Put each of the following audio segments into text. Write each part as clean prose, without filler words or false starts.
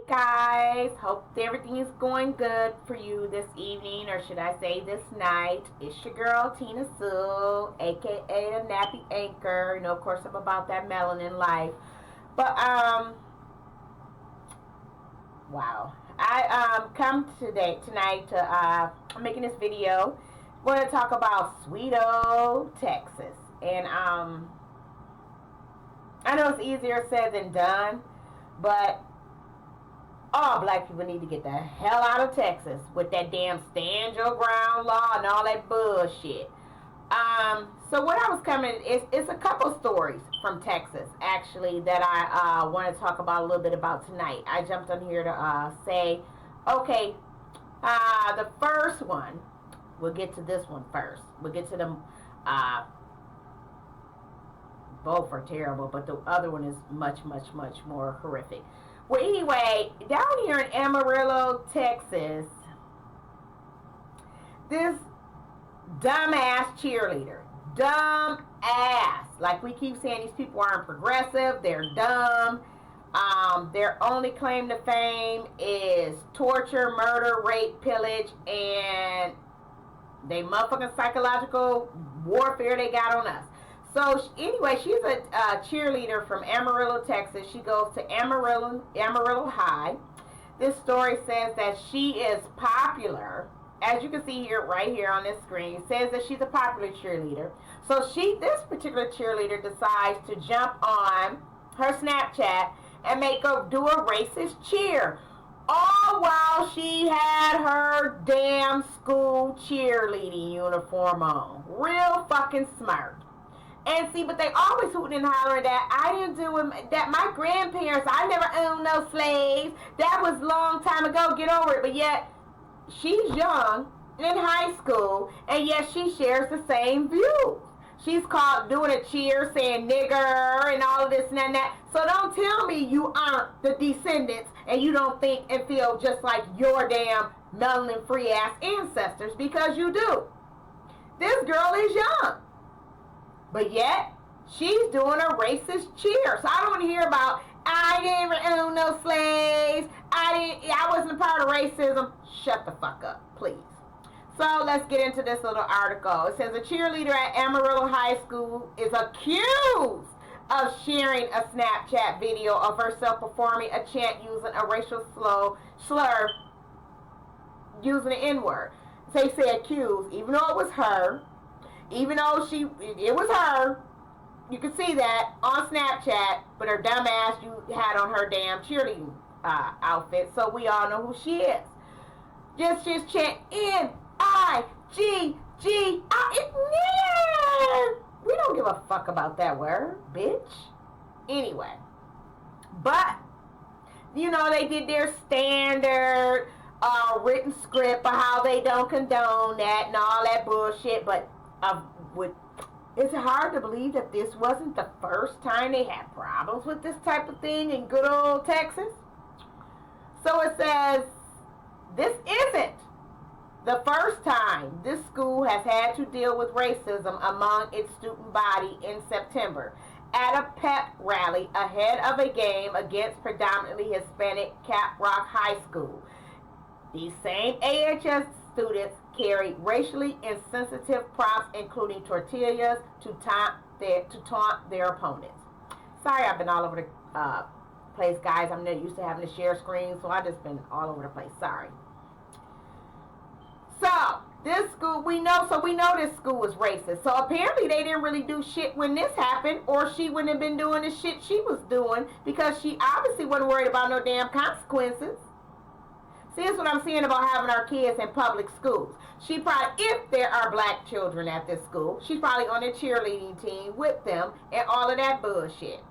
guys, hope everything is going good for you this evening, or should I say this night. It's your girl Tina Sue, aka the Nappy Anchor. Of course, I'm about that melanin life. But wow, I come tonight to I'm making this video. We're gonna talk about sweet old Texas, and I know it's easier said than done, but all black people need to get the hell out of Texas with that damn stand your ground law and all that bullshit. So what I was coming is it's a couple stories from Texas actually that I want to talk about a little bit about tonight. I jumped on here to say, okay, the first one. We'll get to this one first. We'll get to them. Both are terrible, but the other one is much, much, much more horrific. Well, anyway, down here in Amarillo, Texas, this dumbass cheerleader, dumb ass. Like we keep saying, these people aren't progressive. They're dumb. Their only claim to fame is torture, murder, rape, pillage, and they motherfucking psychological warfare they got on us. So anyway, she's a cheerleader from Amarillo, Texas. She goes to Amarillo High. This story says that she is popular. As you can see here, right here on this screen, it says that she's a popular cheerleader. So this particular cheerleader decides to jump on her Snapchat and do a racist cheer. All while she had her damn school cheerleading uniform on. Real fucking smart. And see, but they always hooting and hollering that I didn't do it, that my grandparents, I never owned no slaves. That was a long time ago. Get over it. But yet, she's young, in high school, and yet she shares the same views. She's caught doing a cheer saying nigger and all of this and that. So don't tell me you aren't the descendants and you don't think and feel just like your damn melanin free ass ancestors, because you do. This girl is young. But yet, she's doing a racist cheer. So I don't want to hear about, I didn't own no slaves. I wasn't a part of racism. Shut the fuck up, please. So let's get into this little article. It says a cheerleader at Amarillo High School is accused of sharing a Snapchat video of herself performing a chant using a racial slur, using the N-word. They say accused, even though it was her. Even though it was her, you can see that on Snapchat, but her dumb ass you had on her damn cheerleading outfit, so we all know who she is. Just chant N-I-G-G-I. We don't give a fuck about that word, bitch. Anyway, but they did their standard written script of how they don't condone that and all that bullshit, but it's hard to believe that this wasn't the first time they had problems with this type of thing in good old Texas. So it says, this isn't the first time this school has had to deal with racism among its student body in September at a pep rally ahead of a game against predominantly Hispanic Cap Rock High School. These same AHS students carried racially insensitive props, including tortillas, to taunt their opponents. Sorry, I've been all over the place, guys. I'm not used to having to share screens, so I've just been all over the place. Sorry. So this school, we know this school was racist. So apparently they didn't really do shit when this happened, or she wouldn't have been doing the shit she was doing, because she obviously wasn't worried about no damn consequences. See, that's what I'm saying about having our kids in public schools. She probably, if there are black children at this school, she's probably on the cheerleading team with them and all of that bullshit.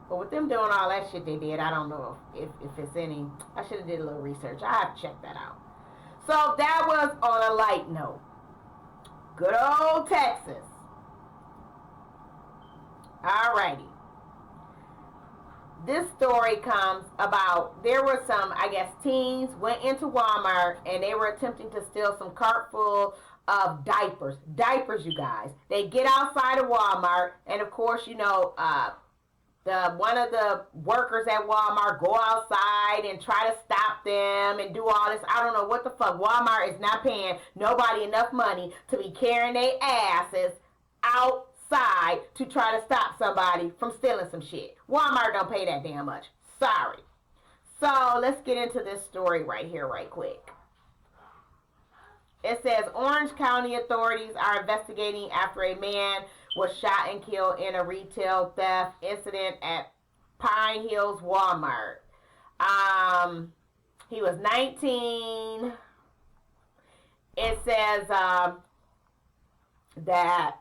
But with them doing all that shit they did, I don't know if it's any. I should have did a little research. I have to check that out. So that was on a light note. Good old Texas. Alrighty. This story comes about, there were some, I guess, teens went into Walmart and they were attempting to steal some cart full of diapers. Diapers, you guys. They get outside of Walmart, and of course, one of the workers at Walmart go outside and try to stop them and do all this. I don't know what the fuck. Walmart is not paying nobody enough money to be carrying their asses outside to try to stop somebody from stealing some shit. Walmart don't pay that damn much. Sorry. So let's get into this story right here right quick. It says Orange County authorities are investigating after a man was shot and killed in a retail theft incident at Pine Hills Walmart. He was 19. It says that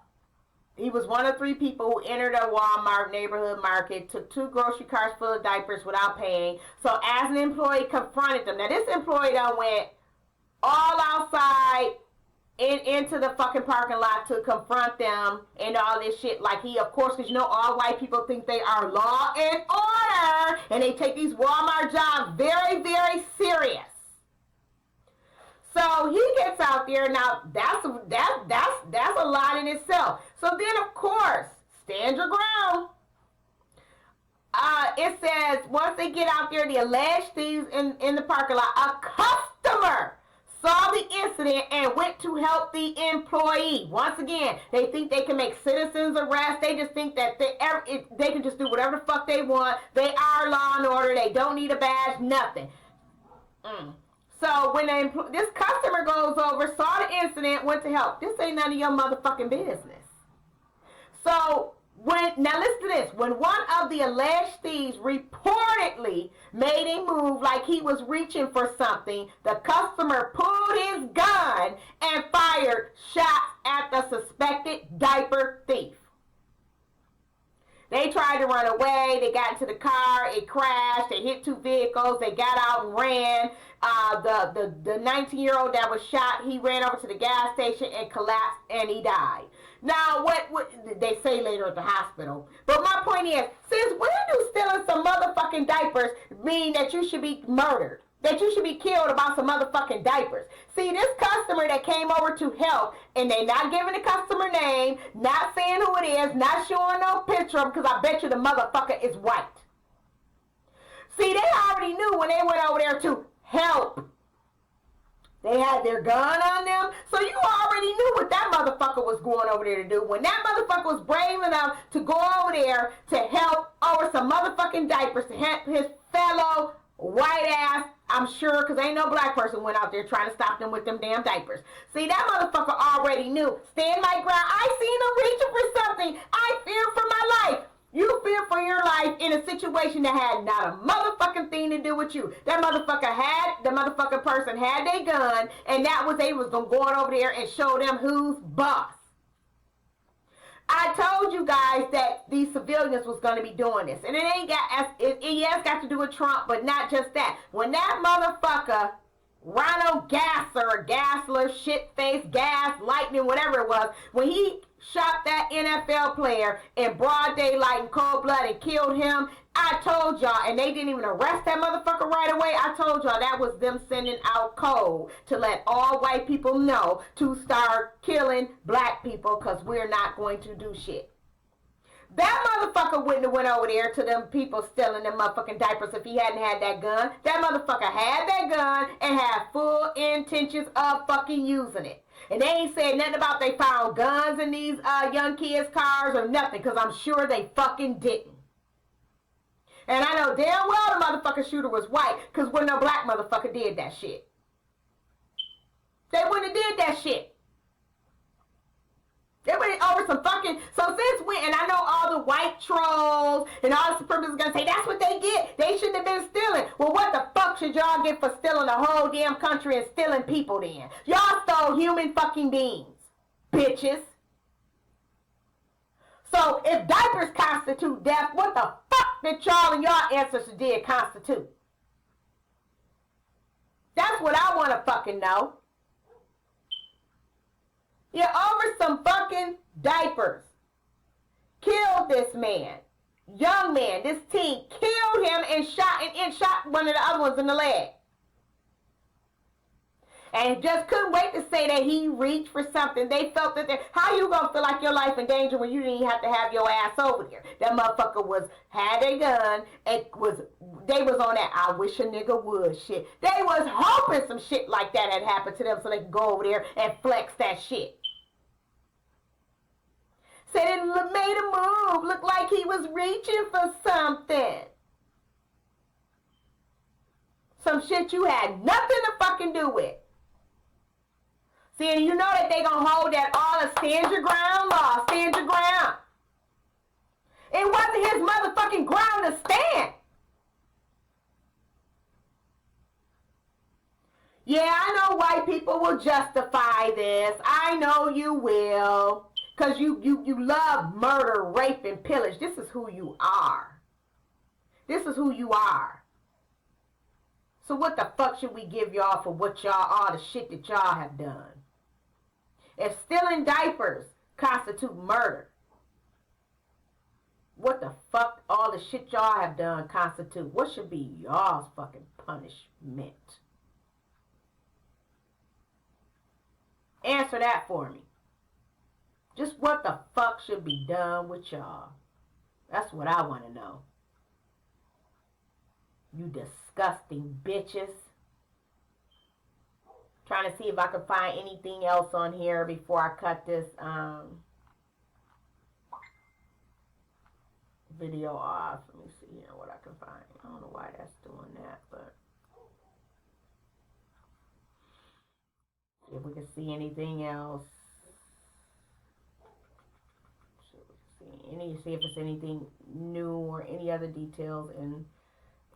he was one of 3 people who entered a Walmart neighborhood market, took 2 grocery carts full of diapers without paying. So as an employee confronted them. Now this employee done went all outside into the fucking parking lot to confront them and all this shit. Like he, of course, because you know all white people think they are law and order, and they take these Walmart jobs very, very serious. So he gets out there. Now that's a lot in itself. So then, of course, stand your ground. It says once they get out there, the alleged thieves in the parking lot, a customer saw the incident and went to help the employee. Once again, they think they can make citizens arrest. They just think that they can just do whatever the fuck they want. They are law and order. They don't need a badge, nothing. So when this customer goes over, saw the incident, went to help. This ain't none of your motherfucking business. So now listen to this. When one of the alleged thieves reportedly made a move like he was reaching for something, the customer pulled his gun and fired shots at the suspected diaper thief. They tried to run away. They got into the car. It crashed. They hit 2 vehicles. They got out and ran. The 19-year-old that was shot, he ran over to the gas station and collapsed and he died. Now, what they say later at the hospital. But my point is, since when do stealing some motherfucking diapers mean that you should be murdered? That you should be killed about some motherfucking diapers? See, this customer that came over to help, and they not giving the customer name, not saying who it is, not showing no picture of him, because I bet you the motherfucker is white. See, they already knew when they went over there to help. They had their gun on them, so you already knew what that motherfucker was going over there to do. When that motherfucker was brave enough to go over there to help over some motherfucking diapers to help his fellow white ass, I'm sure, because ain't no black person went out there trying to stop them with them damn diapers. See, that motherfucker already knew. Stand my ground. I seen him reaching for something. I fear for my life. You fear for your life in a situation that had not a motherfucking thing to do with you. The motherfucking person had their gun, and that was they was gonna go on over there and show them who's boss. I told you guys that these civilians was going to be doing this. And it has got to do with Trump, but not just that. When that motherfucker, Ronald Gassler, shit-face, gas, lightning, whatever it was, when he shot that NFL player in broad daylight in cold blood and killed him, I told y'all, and they didn't even arrest that motherfucker right away. I told y'all that was them sending out code to let all white people know to start killing black people because we're not going to do shit. That motherfucker wouldn't have went over there to them people stealing them motherfucking diapers if he hadn't had that gun. That motherfucker had that gun and had full intentions of fucking using it. And they ain't said nothing about they found guns in these young kids' cars or nothing, because I'm sure they fucking didn't. And I know damn well the motherfucking shooter was white, because when no black motherfucker did that shit. They wouldn't have did that shit. They went over some fucking, so since when, and I know all the white trolls and all the supremacists gonna say that's what they get. They shouldn't have been stealing. Well, what the fuck should y'all get for stealing the whole damn country and stealing people then? Y'all stole human fucking beings, bitches. So if diapers constitute death, what the fuck did y'all and y'all ancestors did constitute? That's what I want to fucking know. Yeah, over some fucking diapers. Killed this man. Young man, this teen killed him and shot one of the other ones in the leg. and just couldn't wait to say that he reached for something. They felt that how you gonna feel like your life in danger when you didn't even have to have your ass over there? That motherfucker had a gun and they was on that I wish a nigga would shit. They was hoping some shit like that had happened to them so they could go over there and flex that shit. Said it made a move, looked like he was reaching for something. Some shit you had nothing to fucking do with. See, and you know that they gonna hold that all a stand your ground law, stand your ground. It wasn't his motherfucking ground to stand. Yeah, I know white people will justify this. I know you will. Because you love murder, rape, and pillage. This is who you are. This is who you are. So what the fuck should we give y'all for what y'all, all the shit that y'all have done? If stealing diapers constitute murder, what the fuck all the shit y'all have done constitute? What should be y'all's fucking punishment? Answer that for me. Just what the fuck should be done with y'all? That's what I want to know. You disgusting bitches. Trying to see if I can find anything else on here before I cut this video off. Let me see here what I can find. I don't know why that's doing that, but see if we can see anything else. See if it's anything new or any other details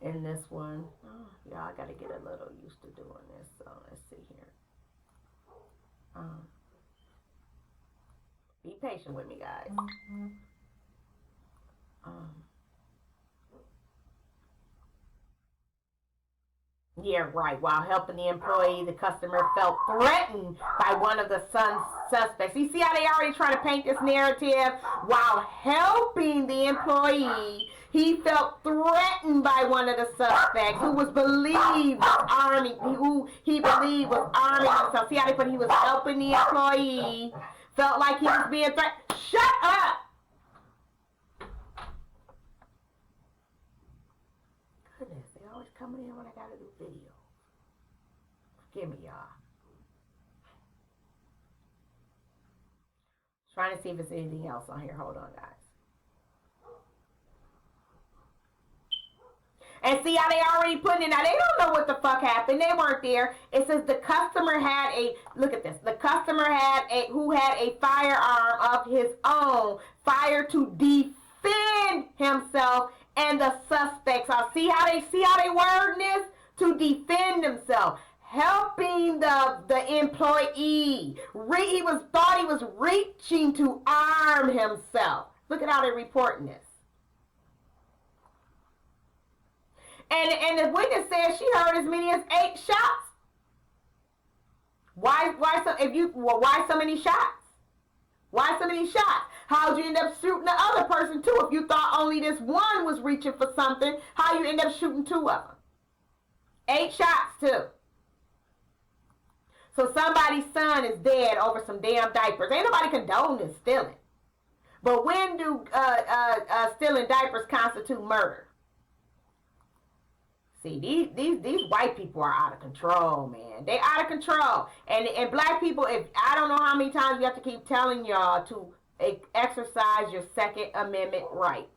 in this one. Oh, yeah, I gotta get a little used to doing this. So let's see here. Be patient with me, guys. Yeah, right. While helping the employee, the customer felt threatened by one of the son's suspects. You see how they already trying to paint this narrative? While helping the employee, he felt threatened by one of the suspects who he believed was arming himself. See how they put he was helping the employee, felt like he was being threatened. Shut up! Goodness, they always coming in when I gotta do videos. Forgive me, y'all. Trying to see if there's anything else on here. Hold on, guys. And see how they already putting it out. They don't know what the fuck happened. They weren't there. It says the customer had a, look at this. The customer who had a firearm of his own, fired to defend himself and the suspects. See how they word this? To defend himself. Helping the employee. He thought he was reaching to arm himself. Look at how they're reporting this. And the witness says she heard as many as 8 shots. Why so many shots? Why so many shots? How'd you end up shooting the other person too? If you thought only this one was reaching for something, how you end up shooting 2 of them? 8 shots too. So somebody's son is dead over some damn diapers. Ain't nobody condoning stealing. But when do stealing diapers constitute murder? See, these white people are out of control, man. They out of control. And black people, if I don't know how many times we have to keep telling y'all to exercise your Second Amendment right.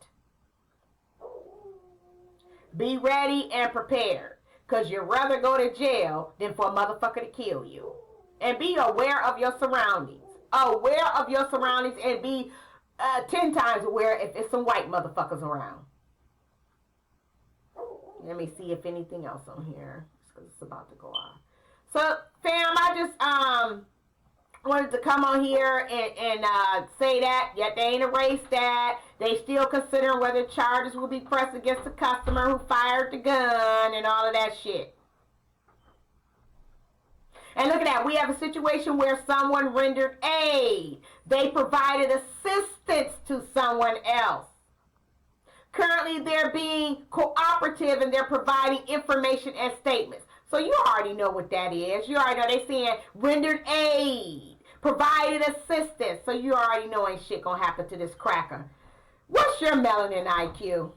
Be ready and prepared. Because you'd rather go to jail than for a motherfucker to kill you. And be aware of your surroundings. Aware of your surroundings and be 10 times aware if it's some white motherfuckers around. Let me see if anything else on here. Because it's about to go off. So, fam, I just wanted to come on here and say that. Yet they ain't erased that. They still considering whether charges will be pressed against the customer who fired the gun and all of that shit. And look at that. We have a situation where someone rendered aid. They provided assistance to someone else. Currently, they're being cooperative and they're providing information and statements. So you already know what that is. You already know they saying rendered aid, provided assistance. So you already know ain't shit gonna happen to this cracker. What's your melanin IQ?